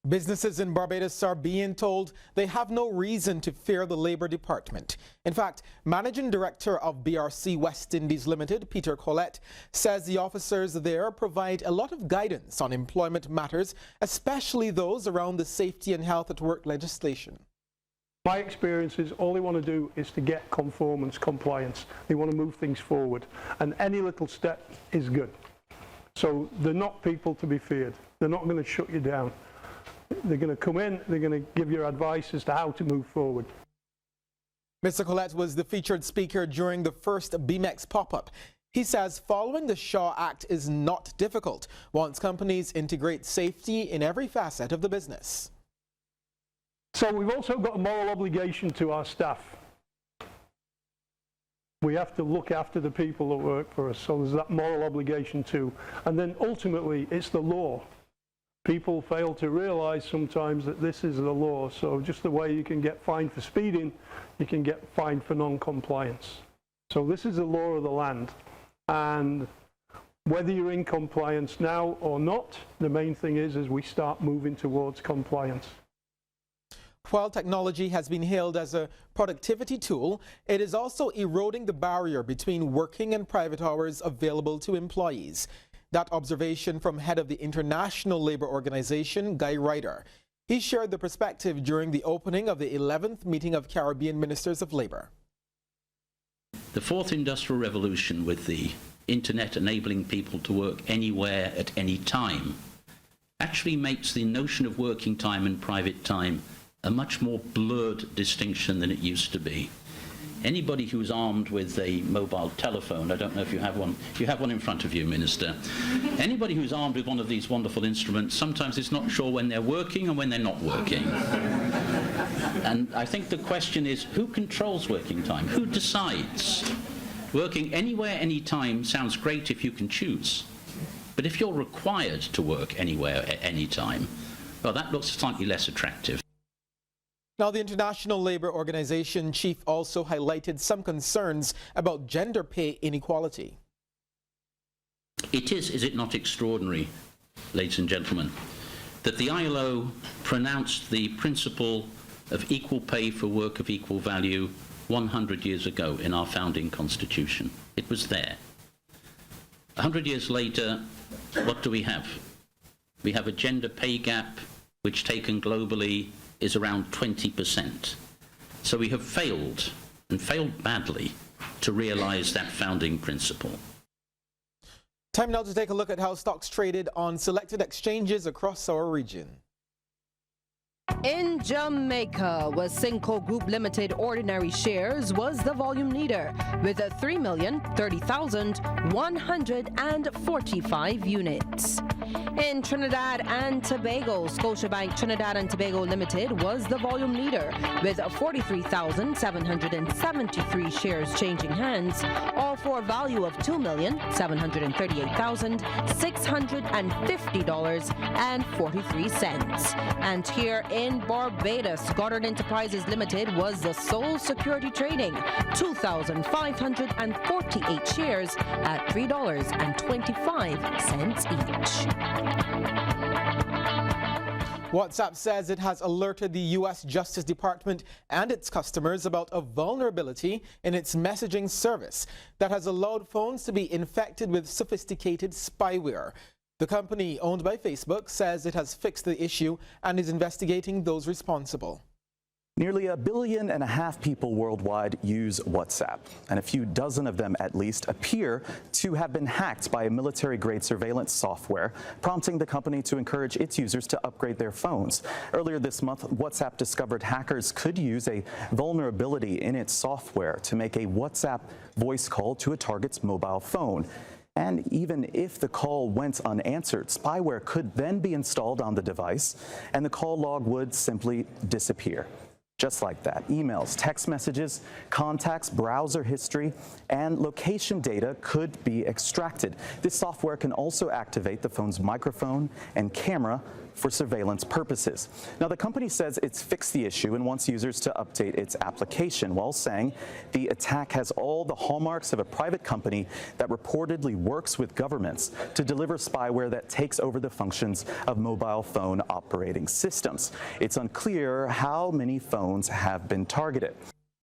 Businesses in Barbados are being told they have no reason to fear the Labour Department. In fact, Managing Director of BRC West Indies Limited, Peter Collette, says the officers there provide a lot of guidance on employment matters, especially those around the safety and health at work legislation. My experience is all they want to do is to get conformance, compliance. They want to move things forward, and any little step is good. So they're not people to be feared. They're not going to shut you down. They're going to come in, they're going to give you advice as to how to move forward. Mr. Collette was the featured speaker during the first BMEX pop-up. He says following the Shaw Act is not difficult once companies integrate safety in every facet of the business. So we've also got a moral obligation to our staff. We have to look after the people that work for us, so there's that moral obligation too. And then ultimately it's the law. People fail to realise sometimes that this is the law, so just the way you can get fined for speeding, you can get fined for non-compliance. So this is the law of the land, and whether you're in compliance now or not, the main thing is we start moving towards compliance. While technology has been hailed as a productivity tool, it is also eroding the barrier between working and private hours available to employees. That observation from head of the International Labour Organization, Guy Ryder. He shared the perspective during the opening of the 11th meeting of Caribbean Ministers of Labour. The fourth industrial revolution, with the internet enabling people to work anywhere at any time, actually makes the notion of working time and private time a much more blurred distinction than it used to be. Anybody who's armed with a mobile telephone, I don't know if you have one in front of you, Minister. Anybody who's armed with one of these wonderful instruments sometimes is not sure when they're working and when they're not working. And I think the question is, who controls working time? Who decides? Working anywhere, anytime sounds great if you can choose. But if you're required to work anywhere at any time, well, that looks slightly less attractive. Now, the International Labour Organization chief also highlighted some concerns about gender pay inequality. It is it not extraordinary, ladies and gentlemen, that the ILO pronounced the principle of equal pay for work of equal value 100 years ago in our founding constitution. It was there. 100 years later, what do we have? We have a gender pay gap which, taken globally, is around 20%. So we have failed, and failed badly, to realize that founding principle. Time now to take a look at how stocks traded on selected exchanges across our region. In Jamaica, Wasinco Group Limited ordinary shares was the volume leader with 3,030,145 units. In Trinidad and Tobago, Scotiabank Trinidad and Tobago Limited was the volume leader with 43,773 shares changing hands, all for a value of $2,738,650.43. And here in Barbados, Goddard Enterprises Limited was the sole security trading 2,548 shares at $3.25 each. WhatsApp says it has alerted the U.S. Justice Department and its customers about a vulnerability in its messaging service that has allowed phones to be infected with sophisticated spyware. The company, owned by Facebook, says it has fixed the issue and is investigating those responsible. Nearly 1.5 billion people worldwide use WhatsApp, and a few dozen of them at least appear to have been hacked by a military-grade surveillance software, prompting the company to encourage its users to upgrade their phones. Earlier this month, WhatsApp discovered hackers could use a vulnerability in its software to make a WhatsApp voice call to a target's mobile phone. And even if the call went unanswered, spyware could then be installed on the device, and the call log would simply disappear. Just like that, emails, text messages, contacts, browser history, and location data could be extracted. This software can also activate the phone's microphone and camera for surveillance purposes. Now, the company says it's fixed the issue and wants users to update its application, while saying the attack has all the hallmarks of a private company that reportedly works with governments to deliver spyware that takes over the functions of mobile phone operating systems. It's unclear how many phones have been targeted.